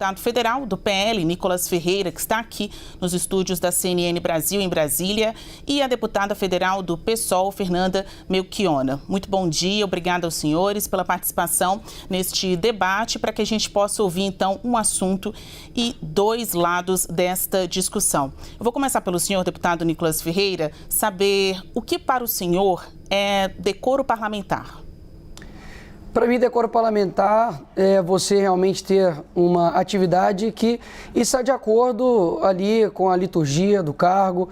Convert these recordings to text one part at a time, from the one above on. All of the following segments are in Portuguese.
Deputado federal do PL, Nicolas Ferreira, que está aqui nos estúdios da CNN Brasil, em Brasília, e a deputada federal do PSOL, Fernanda Melchiona. Muito bom dia, obrigada aos senhores pela participação neste debate, para que a gente possa ouvir, então, um assunto e dois lados desta discussão. Eu vou começar pelo senhor, deputado Nicolas Ferreira, saber o que para o senhor é decoro parlamentar. Para mim, decoro parlamentar é você realmente ter uma atividade que está de acordo ali com a liturgia do cargo,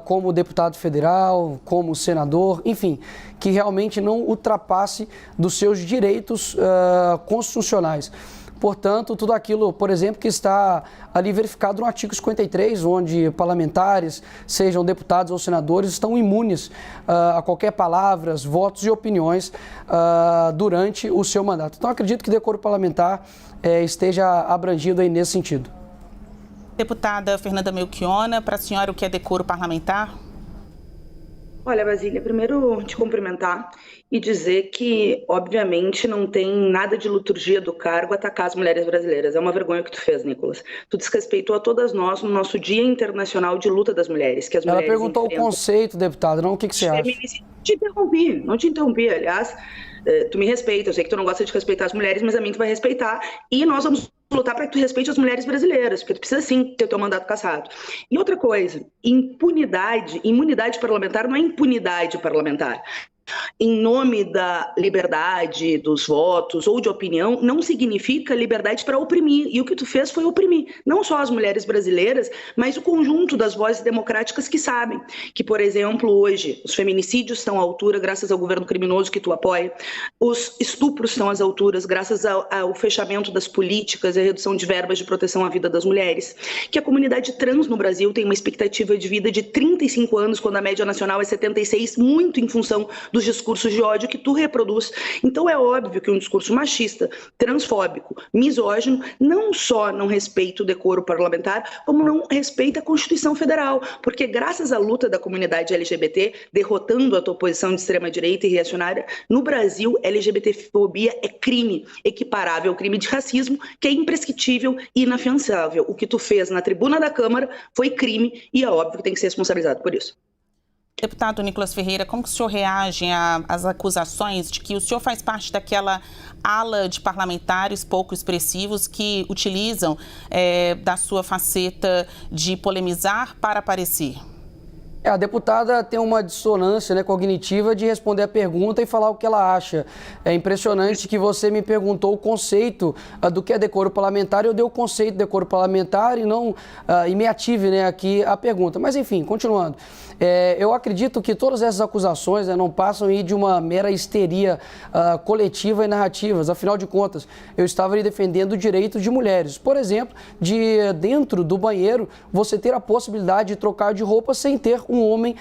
como deputado federal, como senador, enfim, que realmente não ultrapasse dos seus direitos constitucionais. Portanto, tudo aquilo, por exemplo, que está ali verificado no artigo 53, onde parlamentares, sejam deputados ou senadores, estão imunes a qualquer palavras, votos e opiniões durante o seu mandato. Então, acredito que o decoro parlamentar esteja abrangido aí nesse sentido. Deputada Fernanda Melchiona, para a senhora o que é decoro parlamentar? Olha, Basília, primeiro te cumprimentar e dizer que, obviamente, não tem nada de liturgia do cargo atacar as mulheres brasileiras. É uma vergonha o que tu fez, Nicolas. Tu desrespeitou a todas nós no nosso Dia Internacional de Luta das Mulheres. Que as Ela mulheres perguntou o conceito, deputada, não o que você acha. Não te interrompi, aliás. Tu me respeita, eu sei que tu não gosta de respeitar as mulheres, mas a mim tu vai respeitar. E nós vamos lutar para que tu respeite as mulheres brasileiras, porque tu precisa sim ter o teu mandato cassado. E outra coisa, imunidade parlamentar não é impunidade parlamentar. Em nome da liberdade dos votos ou de opinião, não significa liberdade para oprimir. E o que tu fez foi oprimir, não só as mulheres brasileiras, mas o conjunto das vozes democráticas que sabem que, por exemplo, hoje, os feminicídios estão à altura graças ao governo criminoso que tu apoia, os estupros estão às alturas graças ao fechamento das políticas e a redução de verbas de proteção à vida das mulheres, que a comunidade trans no Brasil tem uma expectativa de vida de 35 anos, quando a média nacional é 76, muito em função dos discursos de ódio que tu reproduz. Então é óbvio que um discurso machista, transfóbico, misógino, não só não respeita o decoro parlamentar, como não respeita a Constituição Federal, porque graças à luta da comunidade LGBT, derrotando a tua posição de extrema-direita e reacionária, no Brasil, LGBTfobia é crime equiparável ao crime de racismo, que é imprescritível e inafiançável. O que tu fez na tribuna da Câmara foi crime e é óbvio que tem que ser responsabilizado por isso. Deputado Nicolas Ferreira, como que o senhor reage às acusações de que o senhor faz parte daquela ala de parlamentares pouco expressivos que utilizam da sua faceta de polemizar para aparecer? A deputada tem uma dissonância cognitiva de responder a pergunta e falar o que ela acha. É impressionante que você me perguntou o conceito do que é decoro parlamentar, eu dei o conceito de decoro parlamentar e não e me ative aqui a pergunta. Mas enfim, continuando. Eu acredito que todas essas acusações não passam aí de uma mera histeria coletiva e narrativas. Afinal de contas, eu estava ali defendendo o direito de mulheres. Por exemplo, de dentro do banheiro, você ter a possibilidade de trocar de roupa sem ter um homem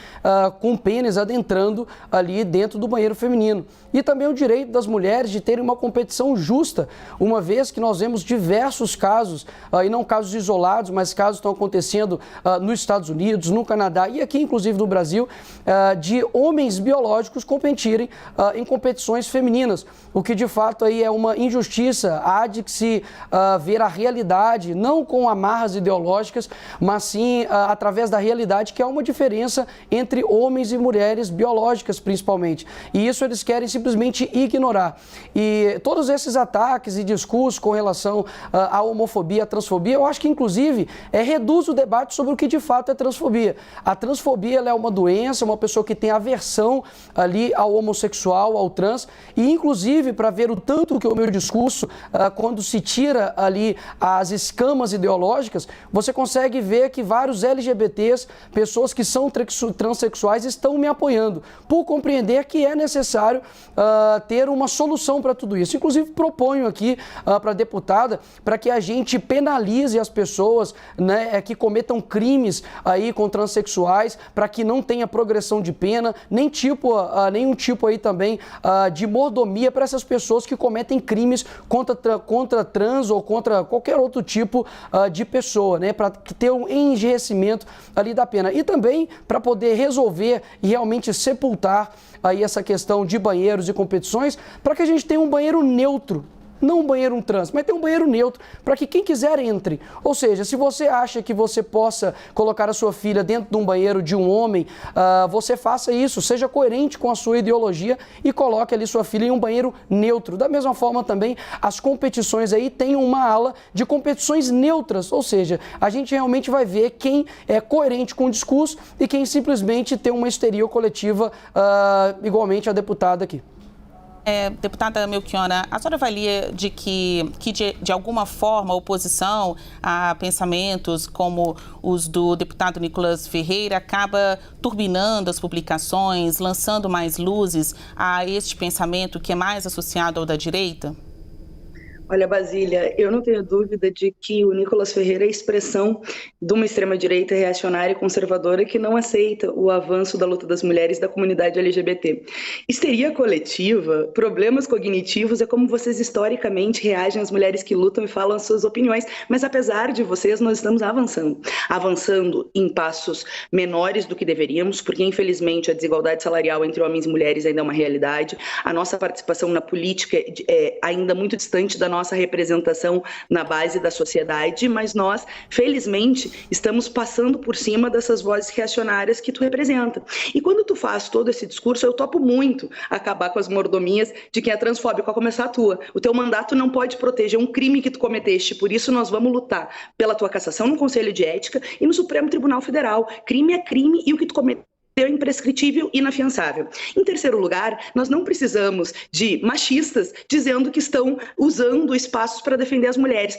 com pênis adentrando ali dentro do banheiro feminino. E também o direito das mulheres de terem uma competição justa, uma vez que nós vemos diversos casos, e não casos isolados, mas casos que estão acontecendo nos Estados Unidos, no Canadá e aqui inclusive no Brasil, de homens biológicos competirem em competições femininas, o que de fato aí é uma injustiça. Há de se ver a realidade, não com amarras ideológicas, mas sim através da realidade, que há uma diferença entre homens e mulheres biológicas, principalmente. E isso eles querem simplesmente ignorar. E todos esses ataques e discursos com relação à homofobia, à transfobia, eu acho que, inclusive, reduz o debate sobre o que de fato é transfobia. A transfobia ela é uma doença, uma pessoa que tem aversão ali ao homossexual, ao trans, e, inclusive, para ver o tanto que o meu discurso, quando se tira ali as escamas ideológicas, você consegue ver que vários LGBTs, pessoas que são transexuais, estão me apoiando, por compreender que é necessário ter uma solução para tudo isso. Inclusive, proponho aqui para a deputada, para que a gente penalize as pessoas que cometam crimes aí com transexuais, para que não tenha progressão de pena, nenhum tipo aí também de mordomia para essas pessoas que cometem crimes contra trans ou contra qualquer outro tipo de pessoa, para ter um enrijecimento ali da pena. E também para poder resolver e realmente sepultar aí essa questão de banheiros e competições, para que a gente tenha um banheiro neutro, não um banheiro trans, mas tem um banheiro neutro para que quem quiser entre. Ou seja, se você acha que você possa colocar a sua filha dentro de um banheiro de um homem, você faça isso, seja coerente com a sua ideologia e coloque ali sua filha em um banheiro neutro. Da mesma forma também, as competições aí têm uma ala de competições neutras, ou seja, a gente realmente vai ver quem é coerente com o discurso e quem simplesmente tem uma histeria coletiva igualmente a deputada aqui. Deputada Melchiona, a senhora avalia de alguma forma a oposição a pensamentos como os do deputado Nicolas Ferreira acaba turbinando as publicações, lançando mais luzes a este pensamento que é mais associado ao da direita? Olha, Basília, eu não tenho dúvida de que o Nicolas Ferreira é a expressão de uma extrema-direita reacionária e conservadora que não aceita o avanço da luta das mulheres da comunidade LGBT. Histeria coletiva, problemas cognitivos, é como vocês historicamente reagem às mulheres que lutam e falam as suas opiniões, mas apesar de vocês, nós estamos avançando em passos menores do que deveríamos, porque infelizmente a desigualdade salarial entre homens e mulheres ainda é uma realidade, a nossa participação na política é ainda muito distante da nossa representação na base da sociedade, mas nós, felizmente, estamos passando por cima dessas vozes reacionárias que tu representa. E quando tu faz todo esse discurso, eu topo muito acabar com as mordomias de quem é transfóbico, a começar a tua. O teu mandato não pode proteger um crime que tu cometeste, por isso nós vamos lutar pela tua cassação no Conselho de Ética e no Supremo Tribunal Federal. Crime é crime e o que tu cometeu é imprescritível e inafiançável. Em terceiro lugar, nós não precisamos de machistas dizendo que estão usando espaços para defender as mulheres.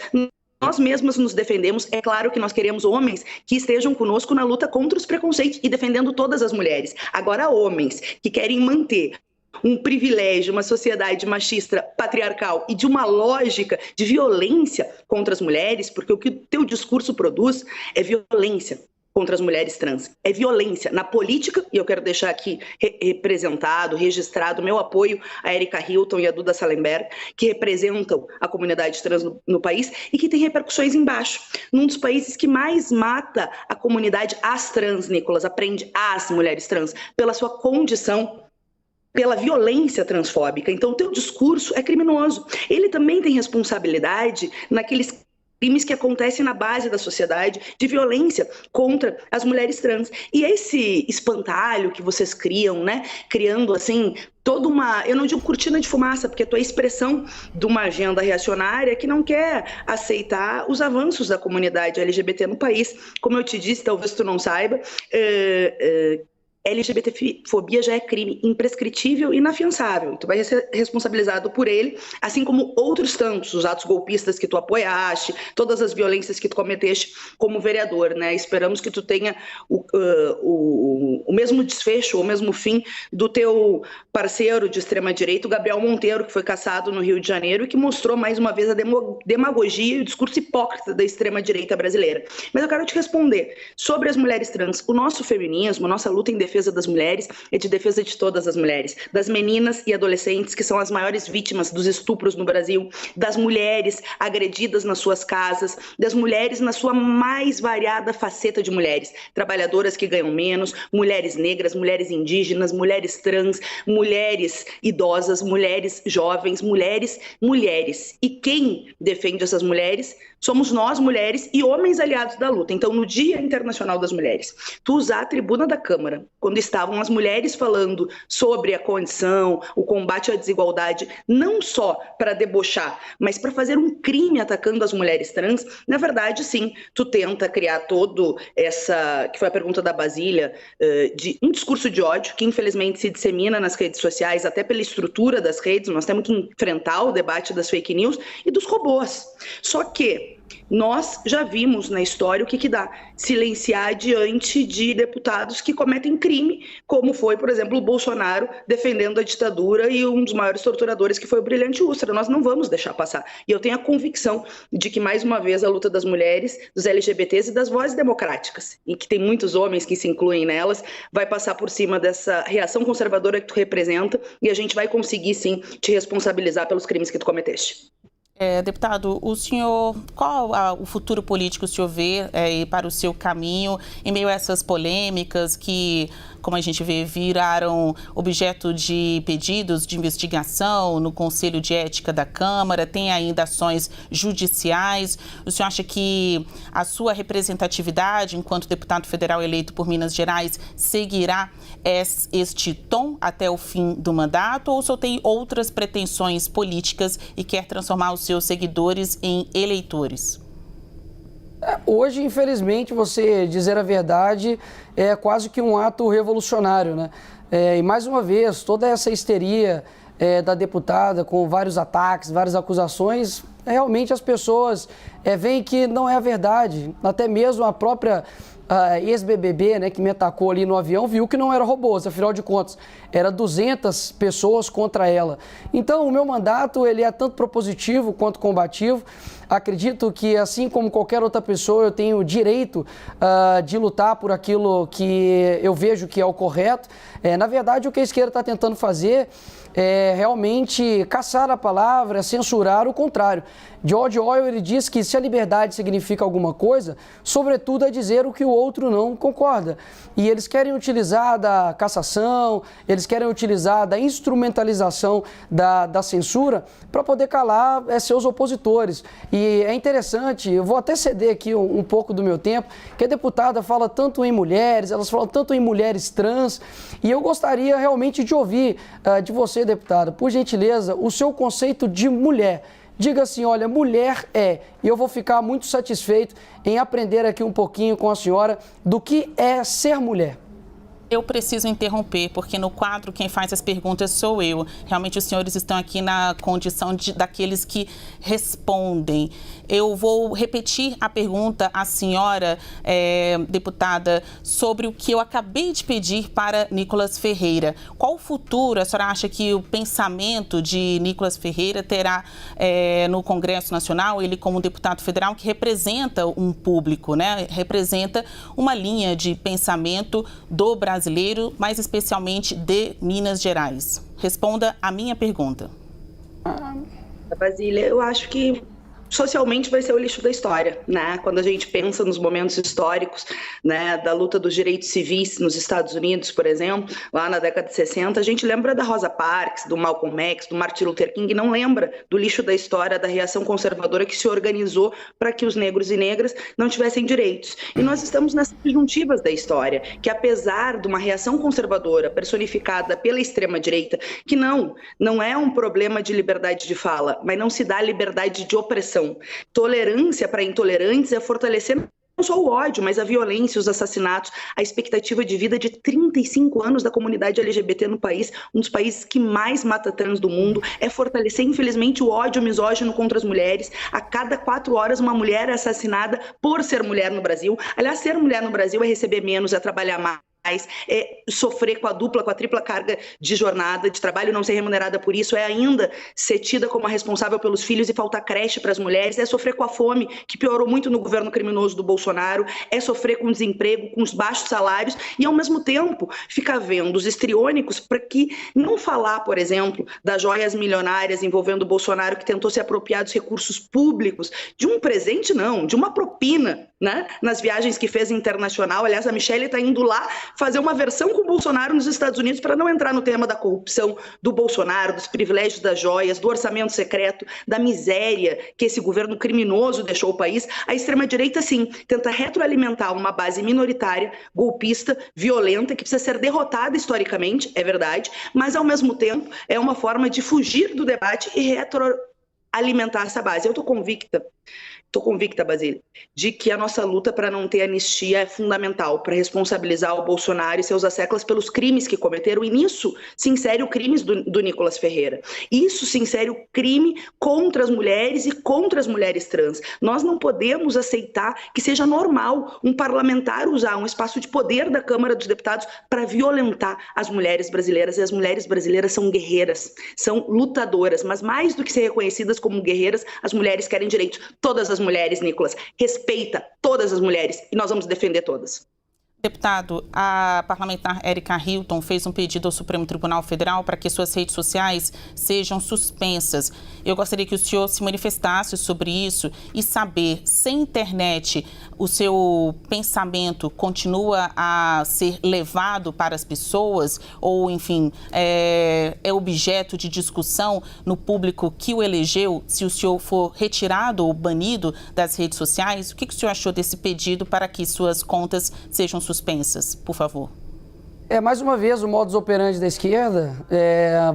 Nós mesmas nos defendemos, é claro que nós queremos homens que estejam conosco na luta contra os preconceitos e defendendo todas as mulheres. Agora, homens que querem manter um privilégio, uma sociedade machista, patriarcal e de uma lógica de violência contra as mulheres, porque o que o teu discurso produz é violência contra as mulheres trans. É violência na política, e eu quero deixar aqui representado, registrado, meu apoio a Erika Hilton e a Duda Salemberg, que representam a comunidade trans no país e que tem repercussões embaixo. Num dos países que mais mata a comunidade as trans, Nicolas, aprende as mulheres trans, pela sua condição, pela violência transfóbica. Então, o teu discurso é criminoso. Ele também tem responsabilidade naqueles crimes que acontecem na base da sociedade de violência contra as mulheres trans. E esse espantalho que vocês criam, né, criando assim toda uma, eu não digo cortina de fumaça, porque tu é a expressão de uma agenda reacionária que não quer aceitar os avanços da comunidade LGBT no país. Como eu te disse, talvez tu não saiba, LGBTfobia já é crime imprescritível e inafiançável. Tu vai ser responsabilizado por ele, assim como outros tantos, os atos golpistas que tu apoiaste, todas as violências que tu cometeste como vereador, né? Esperamos que tu tenha o mesmo desfecho, o mesmo fim do teu parceiro de extrema-direita, o Gabriel Monteiro, que foi cassado no Rio de Janeiro e que mostrou mais uma vez a demagogia e o discurso hipócrita da extrema-direita brasileira. Mas eu quero te responder sobre as mulheres trans. O nosso feminismo, a nossa luta em defesa das mulheres é de defesa de todas as mulheres, das meninas e adolescentes que são as maiores vítimas dos estupros no Brasil, das mulheres agredidas nas suas casas, das mulheres na sua mais variada faceta de mulheres, trabalhadoras que ganham menos, mulheres negras, mulheres indígenas, mulheres trans, mulheres idosas, mulheres jovens, mulheres. E quem defende essas mulheres somos nós, mulheres, e homens aliados da luta. Então, no Dia Internacional das Mulheres, tu usar a tribuna da Câmara, quando estavam as mulheres falando sobre a condição, o combate à desigualdade, não só para debochar, mas para fazer um crime atacando as mulheres trans, na verdade, sim, tu tenta criar todo essa, que foi a pergunta da Basília, de um discurso de ódio, que infelizmente se dissemina nas redes sociais, até pela estrutura das redes, nós temos que enfrentar o debate das fake news e dos robôs. Só que nós já vimos na história o que dá silenciar diante de deputados que cometem crime, como foi, por exemplo, o Bolsonaro defendendo a ditadura e um dos maiores torturadores que foi o Brilhante Ustra. Nós não vamos deixar passar. E eu tenho a convicção de que, mais uma vez, a luta das mulheres, dos LGBTs e das vozes democráticas, e que tem muitos homens que se incluem nelas, vai passar por cima dessa reação conservadora que tu representa e a gente vai conseguir, sim, te responsabilizar pelos crimes que tu cometeste. Deputado, o senhor, qual o futuro político o senhor vê para o seu caminho em meio a essas polêmicas que como a gente vê, viraram objeto de pedidos de investigação no Conselho de Ética da Câmara, tem ainda ações judiciais. O senhor acha que a sua representatividade enquanto deputado federal eleito por Minas Gerais seguirá este tom até o fim do mandato, ou só tem outras pretensões políticas e quer transformar os seus seguidores em eleitores? Hoje, infelizmente, você dizer a verdade é quase que um ato revolucionário, né? E mais uma vez, toda essa histeria da deputada com vários ataques, várias acusações, realmente as pessoas veem que não é a verdade. Até mesmo a própria ex-BBB, né, que me atacou ali no avião, viu que não era robôs, afinal de contas, era 200 pessoas contra ela. Então, o meu mandato, ele é tanto propositivo quanto combativo. Acredito que, assim como qualquer outra pessoa, eu tenho o direito de lutar por aquilo que eu vejo que é o correto. Na verdade, o que a esquerda está tentando fazer é realmente caçar a palavra, censurar o contrário. George Orwell, ele diz que se a liberdade significa alguma coisa, sobretudo é dizer o que o outro não concorda. E eles querem utilizar da cassação, eles querem utilizar da instrumentalização da censura para poder calar seus opositores. E é interessante, eu vou até ceder aqui um pouco do meu tempo, que a deputada fala tanto em mulheres, elas falam tanto em mulheres trans, e eu gostaria realmente de ouvir de você, deputada, por gentileza, o seu conceito de mulher. Diga assim, olha, mulher e eu vou ficar muito satisfeito em aprender aqui um pouquinho com a senhora do que é ser mulher. Eu preciso interromper, porque no quadro quem faz as perguntas sou eu. Realmente os senhores estão aqui na condição daqueles que respondem. Eu vou repetir a pergunta à senhora, deputada, sobre o que eu acabei de pedir para Nicolas Ferreira. Qual o futuro a senhora acha que o pensamento de Nicolas Ferreira terá no Congresso Nacional, ele como deputado federal que representa um público, né? Representa uma linha de pensamento do brasileiro, mais especialmente de Minas Gerais. Responda a minha pergunta. Basília, eu acho que socialmente vai ser o lixo da história, né? Quando a gente pensa nos momentos históricos, né, da luta dos direitos civis nos Estados Unidos, por exemplo, lá na década de 60, a gente lembra da Rosa Parks, do Malcolm X, do Martin Luther King, e não lembra do lixo da história, da reação conservadora que se organizou para que os negros e negras não tivessem direitos. E nós estamos nessas conjuntivas da história, que apesar de uma reação conservadora personificada pela extrema-direita, que não é um problema de liberdade de fala, mas não se dá liberdade de opressão. Tolerância para intolerantes é fortalecer não só o ódio, mas a violência, os assassinatos, a expectativa de vida de 35 anos da comunidade LGBT no país, um dos países que mais mata trans do mundo, é fortalecer, infelizmente, o ódio misógino contra as mulheres. A cada 4 horas, uma mulher é assassinada por ser mulher no Brasil. Aliás, ser mulher no Brasil é receber menos, é trabalhar mais, é sofrer com a dupla, com a tripla carga de jornada, de trabalho, não ser remunerada por isso, é ainda ser tida como a responsável pelos filhos e faltar creche para as mulheres, é sofrer com a fome, que piorou muito no governo criminoso do Bolsonaro, é sofrer com o desemprego, com os baixos salários e, ao mesmo tempo, ficar vendo os histriônicos para que não falar, por exemplo, das joias milionárias envolvendo o Bolsonaro, que tentou se apropriar dos recursos públicos, de um presente não, de uma propina, né, nas viagens que fez internacional. Aliás, a Michelle está indo lá fazer uma versão com o Bolsonaro nos Estados Unidos para não entrar no tema da corrupção do Bolsonaro, dos privilégios das joias, do orçamento secreto, da miséria que esse governo criminoso deixou o país. A extrema-direita, sim, tenta retroalimentar uma base minoritária, golpista, violenta, que precisa ser derrotada historicamente, é verdade, mas ao mesmo tempo é uma forma de fugir do debate e retroalimentar essa base. Eu estou convicta, Basília, de que a nossa luta para não ter anistia é fundamental para responsabilizar o Bolsonaro e seus asseclas pelos crimes que cometeram, e nisso se insere o crime do Nicolas Ferreira. Isso se insere o crime contra as mulheres e contra as mulheres trans. Nós não podemos aceitar que seja normal um parlamentar usar um espaço de poder da Câmara dos Deputados para violentar as mulheres brasileiras, e as mulheres brasileiras são guerreiras, são lutadoras, mas mais do que ser reconhecidas como guerreiras, as mulheres querem direitos. Todas as mulheres, Nicolas, respeita todas as mulheres e nós vamos defender todas. Deputado, a parlamentar Érica Hilton fez um pedido ao Supremo Tribunal Federal para que suas redes sociais sejam suspensas. Eu gostaria que o senhor se manifestasse sobre isso e saber, sem internet, o seu pensamento continua a ser levado para as pessoas ou, enfim, é objeto de discussão no público que o elegeu, se o senhor for retirado ou banido das redes sociais? O que o senhor achou desse pedido para que suas contas sejam suspensas, por favor? Mais uma vez, o modus operandi da esquerda,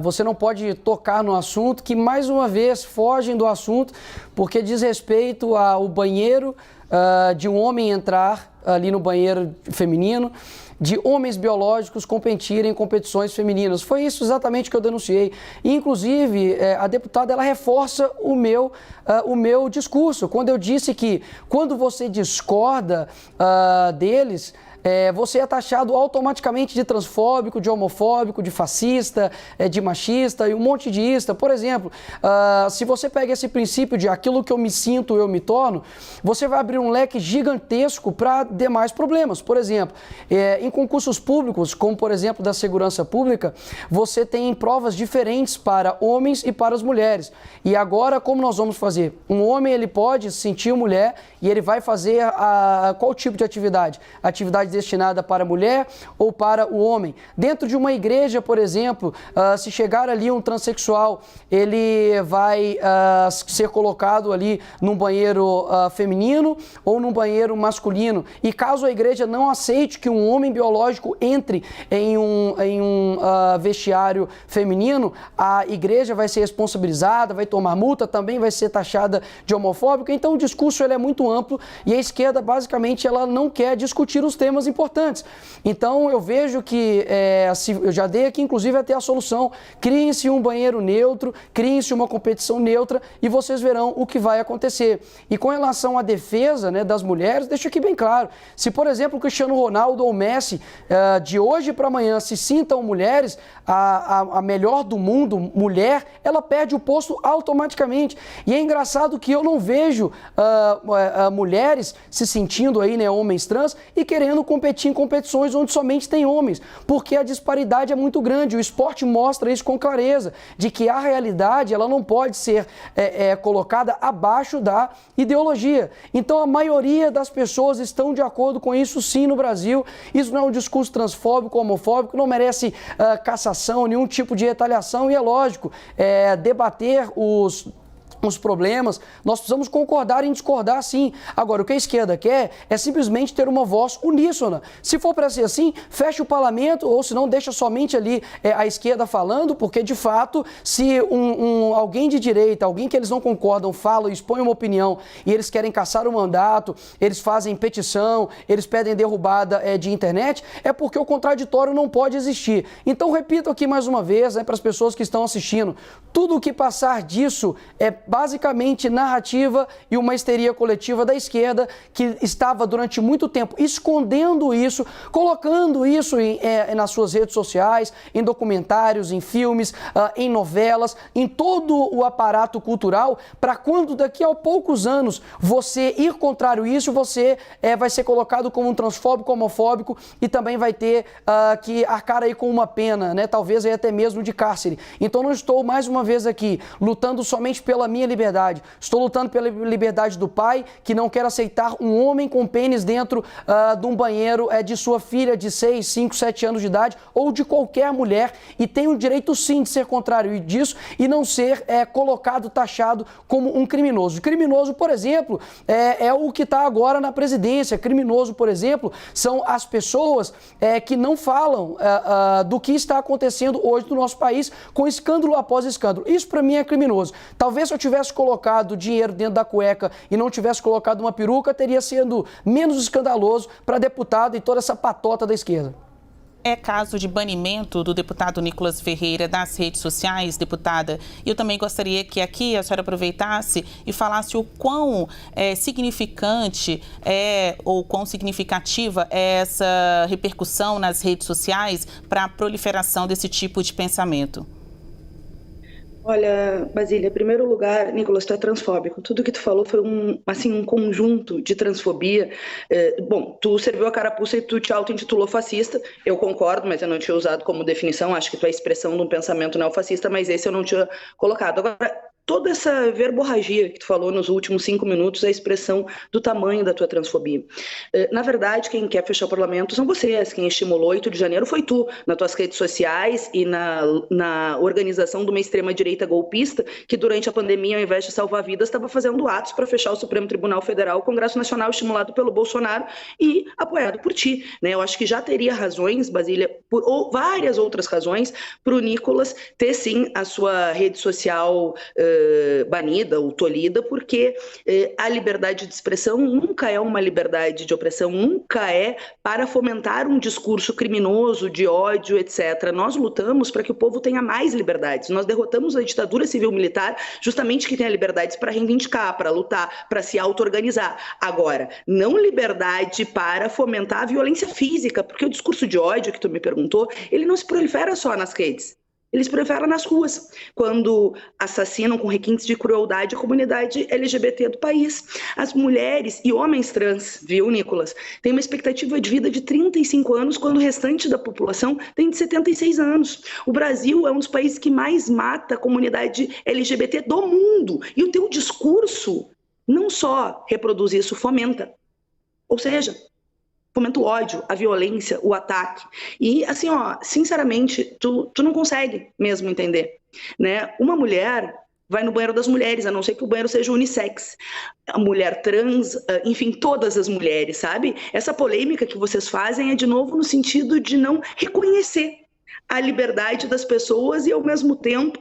você não pode tocar no assunto, que mais uma vez fogem do assunto, porque diz respeito ao banheiro, de um homem entrar ali no banheiro feminino, de homens biológicos competirem em competições femininas. Foi isso exatamente que eu denunciei. E, inclusive, a deputada ela reforça o meu discurso, quando eu disse que quando você discorda deles, você é taxado automaticamente de transfóbico, de homofóbico, de fascista, de machista e um monte de ista. Por exemplo, se você pega esse princípio de aquilo que eu me sinto, eu me torno, você vai abrir um leque gigantesco para demais problemas. Por exemplo, em concursos públicos, como por exemplo da segurança pública, você tem provas diferentes para homens e para as mulheres. E agora, como nós vamos fazer? Um homem ele pode se sentir mulher e ele vai fazer qual tipo de atividade? Atividade destinada para a mulher ou para o homem. Dentro de uma igreja, por exemplo, se chegar ali um transexual, ele vai ser colocado ali num banheiro feminino ou num banheiro masculino. E caso a igreja não aceite que um homem biológico entre em um vestiário feminino, a igreja vai ser responsabilizada, vai tomar multa, também vai ser taxada de homofóbico. Então o discurso ele é muito amplo e a esquerda basicamente ela não quer discutir os temas importantes. Então eu vejo que, eu já dei aqui inclusive até a solução, criem-se um banheiro neutro, criem-se uma competição neutra e vocês verão o que vai acontecer. E com relação à defesa, né, das mulheres, deixo aqui bem claro, se por exemplo o Cristiano Ronaldo ou o Messi de hoje para amanhã se sintam mulheres, a melhor do mundo, mulher, ela perde o posto automaticamente. E é engraçado que eu não vejo mulheres se sentindo aí, né, homens trans e querendo competir em competições onde somente tem homens, porque a disparidade é muito grande. O esporte mostra isso com clareza, de que a realidade ela não pode ser colocada abaixo da ideologia. Então a maioria das pessoas estão de acordo com isso sim no Brasil. Isso não é um discurso transfóbico, homofóbico, não merece cassação, nenhum tipo de retaliação e é lógico, debater os problemas, nós precisamos concordar em discordar sim. Agora, o que a esquerda quer é simplesmente ter uma voz uníssona. Se for para ser assim, feche o parlamento ou se não, deixa somente ali a esquerda falando, porque de fato, se alguém de direita, alguém que eles não concordam, fala, expõe uma opinião e eles querem caçar o mandato, eles fazem petição, eles pedem derrubada de internet, é porque o contraditório não pode existir. Então, repito aqui mais uma vez, para as pessoas que estão assistindo, tudo o que passar disso é basicamente narrativa e uma histeria coletiva da esquerda que estava durante muito tempo escondendo isso, colocando isso nas suas redes sociais, em documentários, em filmes, em novelas, em todo o aparato cultural, para quando daqui a poucos anos você ir contrário a isso, você vai ser colocado como um transfóbico, homofóbico e também vai ter que arcar aí com uma pena, né? Talvez aí até mesmo de cárcere. Então não estou mais uma vez aqui lutando somente pela minha liberdade. Estou lutando pela liberdade do pai que não quer aceitar um homem com pênis dentro de um banheiro de sua filha de 6, 5, 7 anos de idade ou de qualquer mulher e tem o direito sim de ser contrário disso e não ser colocado, taxado como um criminoso. Criminoso, por exemplo, é o que está agora na presidência. Criminoso, por exemplo, são as pessoas que não falam do que está acontecendo hoje no nosso país com escândalo após escândalo. Isso para mim é criminoso. Talvez se eu tivesse colocado dinheiro dentro da cueca e não tivesse colocado uma peruca, teria sido menos escandaloso para deputado e toda essa patota da esquerda. É caso de banimento do deputado Nicolas Ferreira das redes sociais, deputada. E eu também gostaria que aqui a senhora aproveitasse e falasse o quão significante ou quão significativa é essa repercussão nas redes sociais para a proliferação desse tipo de pensamento. Olha, Basília, em primeiro lugar, Nicolas, tu é transfóbico. Tudo que tu falou foi um conjunto de transfobia. Bom, tu serviu a carapuça e tu te auto-intitulou fascista. Eu concordo, mas eu não tinha usado como definição. Acho que tu é a expressão de um pensamento neofascista, mas esse eu não tinha colocado. Agora, toda essa verborragia que tu falou nos últimos 5 minutos é a expressão do tamanho da tua transfobia. Na verdade, quem quer fechar o parlamento são vocês. Quem estimulou 8 de janeiro foi tu, nas tuas redes sociais e na organização de uma extrema-direita golpista que durante a pandemia, ao invés de salvar vidas, estava fazendo atos para fechar o Supremo Tribunal Federal, o Congresso Nacional, estimulado pelo Bolsonaro e apoiado por ti. Né? Eu acho que já teria razões, Basília, ou várias outras razões, para o Nicolas ter sim a sua rede social banida ou tolhida, porque a liberdade de expressão nunca é uma liberdade de opressão, nunca é para fomentar um discurso criminoso, de ódio, etc. Nós lutamos para que o povo tenha mais liberdades. Nós derrotamos a ditadura civil-militar justamente que tenha liberdades para reivindicar, para lutar, para se auto-organizar. Agora, não liberdade para fomentar a violência física, porque o discurso de ódio que tu me perguntou, ele não se prolifera só nas redes. Eles proliferam nas ruas, quando assassinam com requintes de crueldade a comunidade LGBT do país. As mulheres e homens trans, viu, Nicolas, têm uma expectativa de vida de 35 anos, quando o restante da população tem de 76 anos. O Brasil é um dos países que mais mata a comunidade LGBT do mundo. E o teu discurso não só reproduz isso, fomenta. Ou seja, fomenta o ódio, a violência, o ataque. E assim, sinceramente, tu não consegue mesmo entender, né? Uma mulher vai no banheiro das mulheres, a não ser que o banheiro seja unissex. A mulher trans, enfim, todas as mulheres, sabe? Essa polêmica que vocês fazem é, de novo, no sentido de não reconhecer a liberdade das pessoas e, ao mesmo tempo,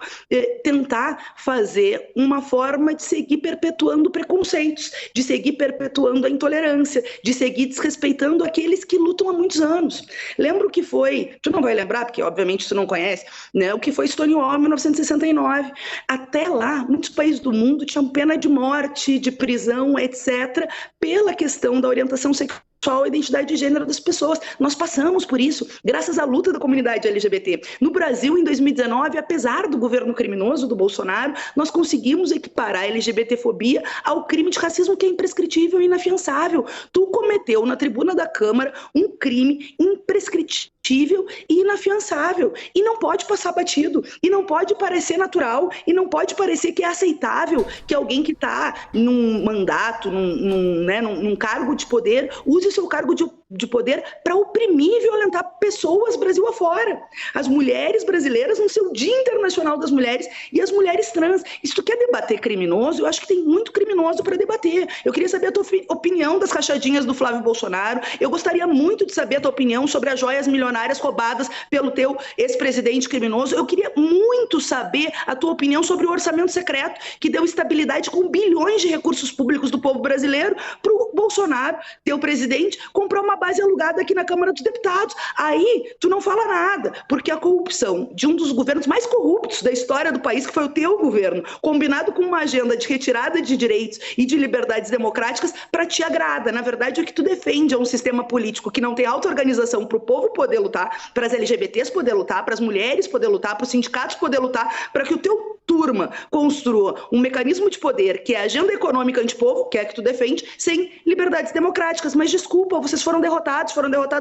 tentar fazer uma forma de seguir perpetuando preconceitos, de seguir perpetuando a intolerância, de seguir desrespeitando aqueles que lutam há muitos anos. Lembra o que foi, tu não vai lembrar, porque obviamente tu não conhece, né, o que foi Stonewall em 1969. Até lá, muitos países do mundo tinham pena de morte, de prisão, etc., pela questão da orientação sexual, a identidade de gênero das pessoas. Nós passamos por isso, graças à luta da comunidade LGBT. No Brasil, em 2019, apesar do governo criminoso do Bolsonaro, nós conseguimos equiparar a LGBTfobia ao crime de racismo, que é imprescritível e inafiançável. Tu cometeu na tribuna da Câmara um crime imprescritível e inafiançável. E não pode passar batido, e não pode parecer natural, e não pode parecer que é aceitável que alguém que está num mandato, num cargo de poder, use o seu cargo de poder para oprimir e violentar pessoas Brasil afora. As mulheres brasileiras no seu Dia Internacional das Mulheres e as mulheres trans. E se tu quer debater criminoso, eu acho que tem muito criminoso para debater. Eu queria saber a tua opinião das rachadinhas do Flávio Bolsonaro. Eu gostaria muito de saber a tua opinião sobre as joias milionárias roubadas pelo teu ex-presidente criminoso. Eu queria muito saber a tua opinião sobre o orçamento secreto, que deu estabilidade com bilhões de recursos públicos do povo brasileiro para o Bolsonaro, teu presidente, comprar uma base alugada aqui na Câmara dos Deputados. Aí, tu não fala nada, porque a corrupção de um dos governos mais corruptos da história do país, que foi o teu governo, combinado com uma agenda de retirada de direitos e de liberdades democráticas, para ti agrada. Na verdade, o que tu defende é um sistema político que não tem auto-organização para o povo poder lutar, para as LGBTs poder lutar, para as mulheres poder lutar, para os sindicatos poder lutar, para que o teu turma construa um mecanismo de poder, que é a agenda econômica antipovo, que é a que tu defende, sem liberdades democráticas. Mas desculpa, vocês foram derrotados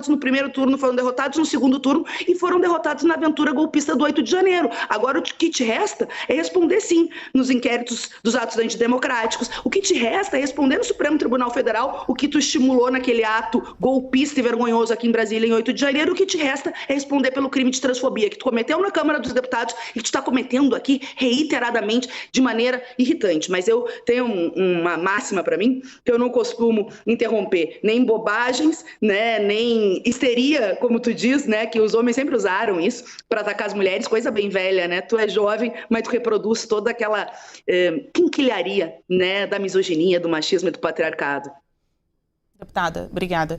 no primeiro turno, foram derrotados no segundo turno e foram derrotados na aventura golpista do 8 de janeiro. Agora o que te resta é responder sim nos inquéritos dos atos antidemocráticos. O que te resta é responder no Supremo Tribunal Federal o que tu estimulou naquele ato golpista e vergonhoso aqui em Brasília em 8 de janeiro. O que te resta é responder pelo crime de transfobia que tu cometeu na Câmara dos Deputados e que tu está cometendo aqui reiteradamente de maneira irritante. Mas eu tenho uma máxima para mim, que eu não costumo interromper nem bobagens, né, nem histeria, como tu diz, né, que os homens sempre usaram isso para atacar as mulheres, coisa bem velha, né? Tu é jovem, mas tu reproduz toda aquela quinquilharia, né, da misoginia, do machismo e do patriarcado. Deputada, obrigada.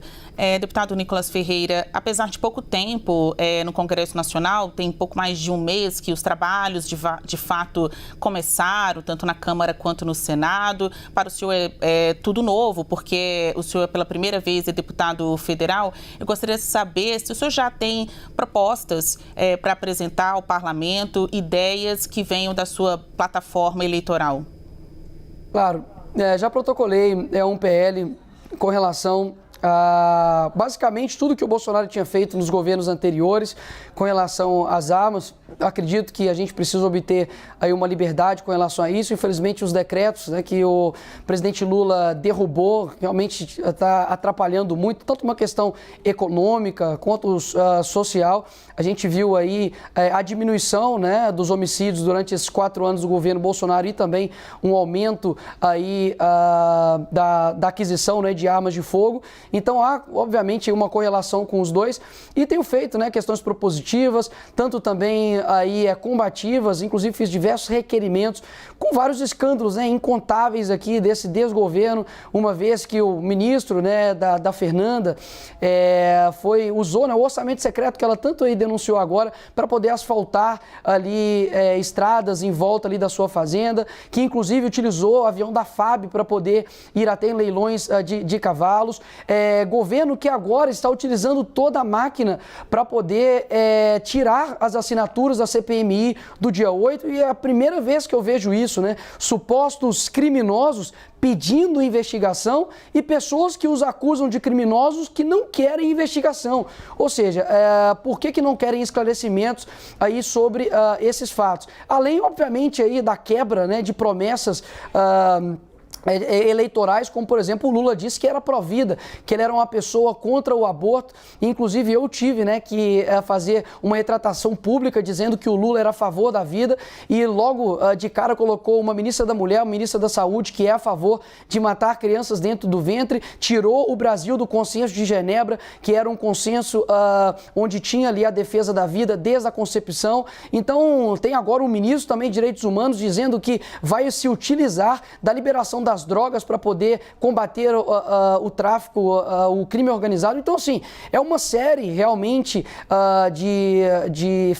Deputado Nicolas Ferreira, apesar de pouco tempo no Congresso Nacional, tem pouco mais de um mês que os trabalhos de fato começaram, tanto na Câmara quanto no Senado. Para o senhor é tudo novo, porque o senhor pela primeira vez é deputado federal. Eu gostaria de saber se o senhor já tem propostas para apresentar ao parlamento, ideias que venham da sua plataforma eleitoral. Claro, já protocolei um PL com relação basicamente tudo que o Bolsonaro tinha feito nos governos anteriores com relação às armas. Acredito que a gente precisa obter aí uma liberdade com relação a isso. Infelizmente, os decretos, né, que o presidente Lula derrubou realmente está atrapalhando muito, tanto uma questão econômica quanto social. A gente viu aí a diminuição, né, dos homicídios durante esses 4 anos do governo Bolsonaro e também um aumento aí da aquisição, né, de armas de fogo. Então há, obviamente, uma correlação com os dois e tenho feito, né, questões propositivas, tanto também aí combativas, inclusive fiz diversos requerimentos com vários escândalos, né, incontáveis aqui desse desgoverno, uma vez que o ministro, né, da Fernanda usou, né, o orçamento secreto que ela tanto aí denunciou agora para poder asfaltar ali estradas em volta ali da sua fazenda, que inclusive utilizou o avião da FAB para poder ir até em leilões de cavalos. Governo que agora está utilizando toda a máquina para poder tirar as assinaturas da CPMI do dia 8 e é a primeira vez que eu vejo isso, né? Supostos criminosos pedindo investigação e pessoas que os acusam de criminosos que não querem investigação. Ou seja, por que não querem esclarecimentos aí sobre esses fatos? Além, obviamente, aí da quebra, né, de promessas eleitorais, como por exemplo o Lula disse que era pró-vida, que ele era uma pessoa contra o aborto. Inclusive eu tive, né, que fazer uma retratação pública dizendo que o Lula era a favor da vida e logo de cara colocou uma ministra da Mulher, uma ministra da Saúde que é a favor de matar crianças dentro do ventre, tirou o Brasil do consenso de Genebra, que era um consenso onde tinha ali a defesa da vida desde a concepção. Então tem agora um ministro também de Direitos Humanos dizendo que vai se utilizar da liberação das drogas para poder combater o tráfico, o crime organizado. Então, assim, é uma série realmente de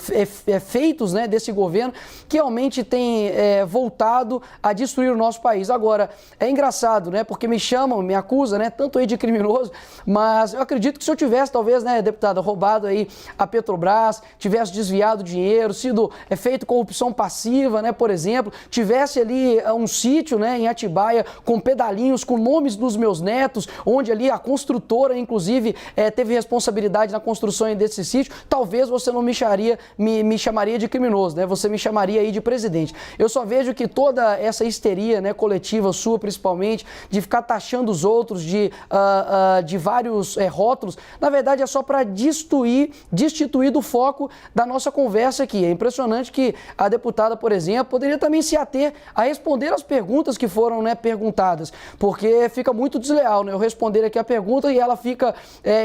efeitos, né, desse governo que realmente tem voltado a destruir o nosso país. Agora, é engraçado, né, porque me acusam, né, tanto aí de criminoso, mas eu acredito que se eu tivesse, talvez, né, deputada, roubado aí a Petrobras, tivesse desviado dinheiro, sido feito corrupção passiva, né, por exemplo, tivesse ali um sítio, né, em Atibaia, com pedalinhos, com nomes dos meus netos, onde ali a construtora, inclusive, teve responsabilidade na construção desse sítio, talvez você não me chamaria de criminoso, né? Você me chamaria aí de presidente. Eu só vejo que toda essa histeria, né, coletiva sua, principalmente, de ficar taxando os outros de vários rótulos, na verdade é só para destituir do foco da nossa conversa aqui. É impressionante que a deputada, por exemplo, poderia também se ater a responder as perguntas que foram, né, perguntadas, porque fica muito desleal, né? Eu responder aqui a pergunta e ela fica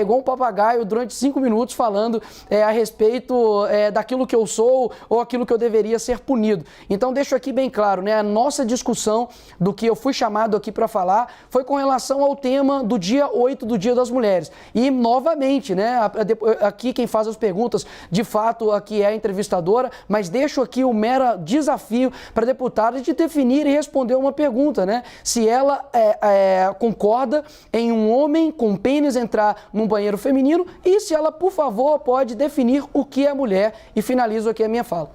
igual um papagaio durante 5 minutos falando a respeito daquilo que eu sou ou aquilo que eu deveria ser punido. Então deixo aqui bem claro, né? A nossa discussão do que eu fui chamado aqui para falar foi com relação ao tema do dia 8 do Dia das Mulheres. E novamente, né? Aqui quem faz as perguntas, de fato, aqui é a entrevistadora, mas deixo aqui o mero desafio para a deputada de definir e responder uma pergunta, né? Se ela concorda em um homem com pênis entrar num banheiro feminino e se ela, por favor, pode definir o que é mulher. E finalizo aqui a minha fala.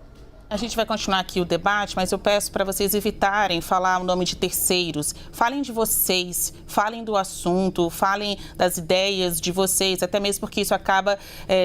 A gente vai continuar aqui o debate, mas eu peço para vocês evitarem falar o nome de terceiros. Falem de vocês, falem do assunto, falem das ideias de vocês, até mesmo porque isso acaba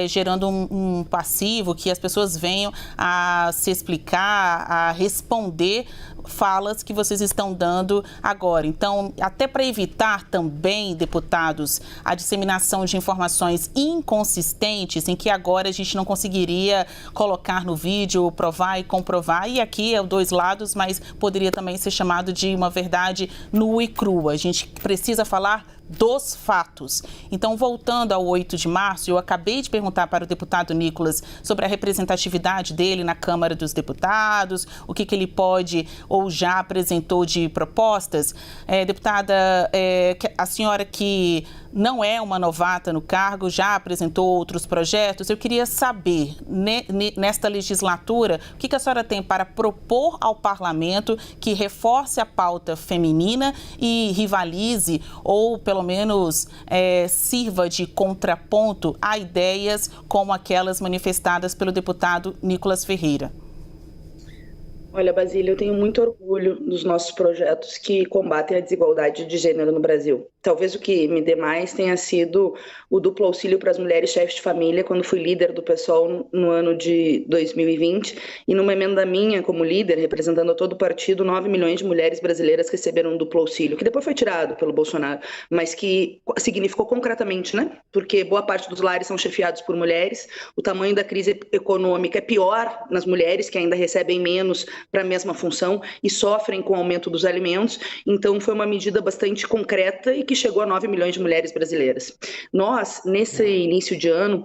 gerando um passivo que as pessoas venham a se explicar, a responder falas que vocês estão dando agora. Então, até para evitar também, deputados, a disseminação de informações inconsistentes em que agora a gente não conseguiria colocar no vídeo, provar e comprovar, e aqui é o 2 lados, mas poderia também ser chamado de uma verdade nua e crua. A gente precisa falar dos fatos. Então, voltando ao 8 de março, eu acabei de perguntar para o deputado Nicolas sobre a representatividade dele na Câmara dos Deputados, o que ele pode ou já apresentou de propostas. Deputada, a senhora que não é uma novata no cargo, já apresentou outros projetos. Eu queria saber, nesta legislatura, o que a senhora tem para propor ao parlamento que reforce a pauta feminina e rivalize, ou pelo menos sirva de contraponto a ideias como aquelas manifestadas pelo deputado Nicolas Ferreira. Olha, Basília, eu tenho muito orgulho dos nossos projetos que combatem a desigualdade de gênero no Brasil. Talvez o que me dê mais tenha sido o duplo auxílio para as mulheres chefes de família, quando fui líder do PSOL no ano de 2020, e numa emenda minha como líder, representando todo o partido, 9 milhões de mulheres brasileiras receberam um duplo auxílio, que depois foi tirado pelo Bolsonaro, mas que significou concretamente, né? Porque boa parte dos lares são chefiados por mulheres, o tamanho da crise econômica é pior nas mulheres, que ainda recebem menos para a mesma função e sofrem com o aumento dos alimentos, então foi uma medida bastante concreta e que chegou a 9 milhões de mulheres brasileiras. Nós, nesse início de ano,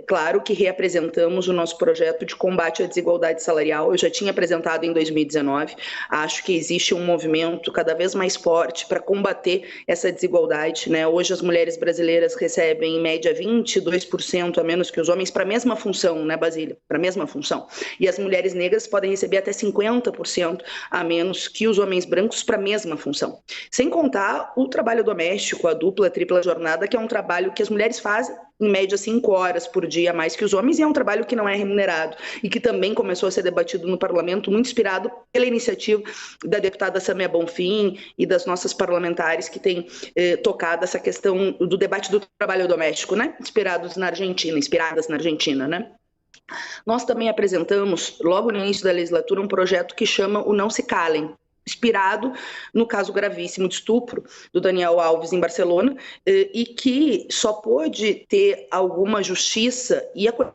claro que reapresentamos o nosso projeto de combate à desigualdade salarial. Eu já tinha apresentado em 2019. Acho que existe um movimento cada vez mais forte para combater essa desigualdade, né? Hoje as mulheres brasileiras recebem em média 22% a menos que os homens para a mesma função, né, Basília? Para a mesma função. E as mulheres negras podem receber até 50% a menos que os homens brancos para a mesma função. Sem contar o trabalho doméstico, a dupla, tripla jornada, que é um trabalho que as mulheres fazem em média 5 horas por dia a mais que os homens, e é um trabalho que não é remunerado e que também começou a ser debatido no parlamento, muito inspirado pela iniciativa da deputada Samia Bonfim e das nossas parlamentares que têm tocado essa questão do debate do trabalho doméstico, né? Inspiradas na Argentina, né? Nós também apresentamos, logo no início da legislatura, um projeto que chama o Não Se Calem, inspirado no caso gravíssimo de estupro do Daniel Alves em Barcelona, e que só pôde ter alguma justiça e acolhimento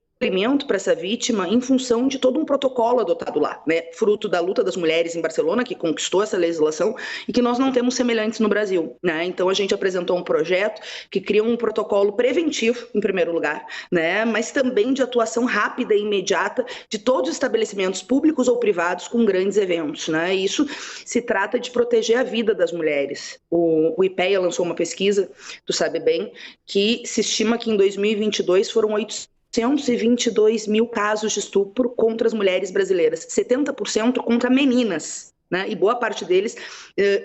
para essa vítima em função de todo um protocolo adotado lá, né? Fruto da luta das mulheres em Barcelona, que conquistou essa legislação e que nós não temos semelhantes no Brasil, né? Então a gente apresentou um projeto que cria um protocolo preventivo, em primeiro lugar, né? Mas também de atuação rápida e imediata de todos os estabelecimentos públicos ou privados com grandes eventos, né? E isso se trata de proteger a vida das mulheres. O IPEA lançou uma pesquisa, tu sabe bem, que se estima que em 2022 foram 822 mil casos de estupro contra as mulheres brasileiras, 70% contra meninas, né? E boa parte deles,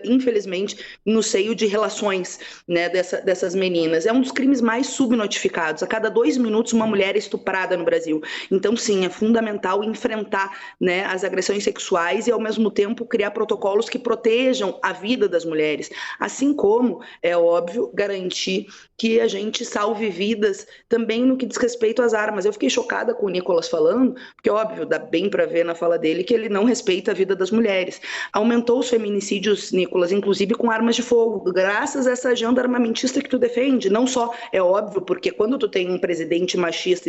infelizmente, no seio de relações, né, dessas meninas. É um dos crimes mais subnotificados. A cada 2 minutos uma mulher é estuprada no Brasil. Então, sim, é fundamental enfrentar, né, as agressões sexuais e, ao mesmo tempo, criar protocolos que protejam a vida das mulheres. Assim como, é óbvio, garantir que a gente salve vidas também no que diz respeito às armas. Eu fiquei chocada com o Nicolas falando, porque, óbvio, dá bem para ver na fala dele que ele não respeita a vida das mulheres. Aumentou os feminicídios, Nicolas, inclusive com armas de fogo, graças a essa agenda armamentista que tu defende. Não só, é óbvio, porque quando tu tem um presidente machista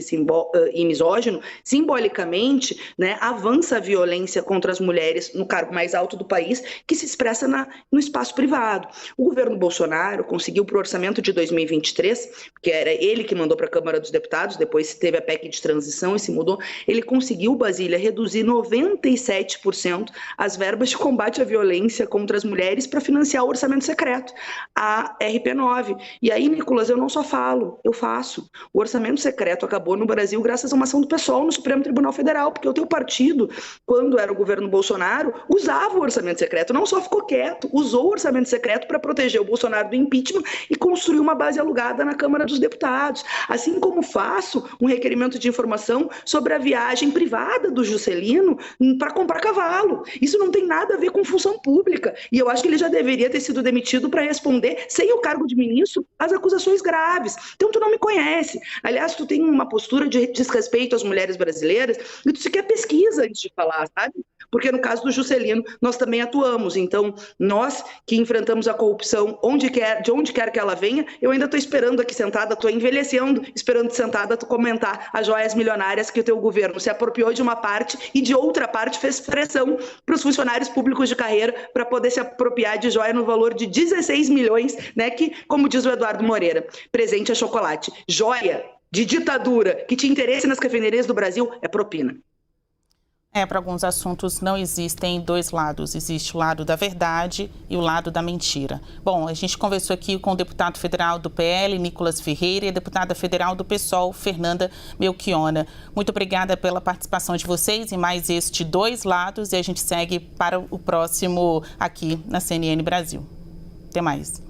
e misógino, simbolicamente, né, avança a violência contra as mulheres no cargo mais alto do país, que se expressa no espaço privado. O governo Bolsonaro conseguiu para o orçamento de 2023, que era ele que mandou para a Câmara dos Deputados, depois teve a PEC de transição e se mudou, ele conseguiu, Basília, reduzir 97% as verbas de combate à violência contra as mulheres para financiar o orçamento secreto, a RP9. E aí, Nicolas, eu não só falo, eu faço. O orçamento secreto acabou no Brasil graças a uma ação do PSOL no Supremo Tribunal Federal, porque o teu partido, quando era o governo Bolsonaro, usava o orçamento secreto, não só ficou quieto, usou o orçamento secreto para proteger o Bolsonaro do impeachment e construir uma base alugada na Câmara dos Deputados. Assim como faço um requerimento de informação sobre a viagem privada do Juscelino para comprar cavalo. Isso não tem nada a ver com função pública. E eu acho que ele já deveria ter sido demitido para responder, sem o cargo de ministro, às acusações graves. Então, tu não me conhece. Aliás, tu tem uma postura de desrespeito às mulheres brasileiras e tu sequer pesquisa antes de falar, sabe? Porque no caso do Juscelino, nós também atuamos. Então, nós que enfrentamos a corrupção de onde quer que ela venha, eu ainda estou esperando aqui sentada, estou envelhecendo, esperando sentada tu comentar as joias milionárias que o teu governo se apropriou de uma parte e de outra parte fez pressão para os funcionários públicos de carreira para poder se apropriar de joia no valor de 16 milhões, né, que, como diz o Eduardo Moreira, presente é chocolate. Joia de ditadura que tinha interesse nas refinarias do Brasil é propina. Para alguns assuntos não existem dois lados, existe o lado da verdade e o lado da mentira. Bom, a gente conversou aqui com o deputado federal do PL, Nicolas Ferreira, e a deputada federal do PSOL, Fernanda Melchiona. Muito obrigada pela participação de vocês em mais este Dois Lados e a gente segue para o próximo aqui na CNN Brasil. Até mais.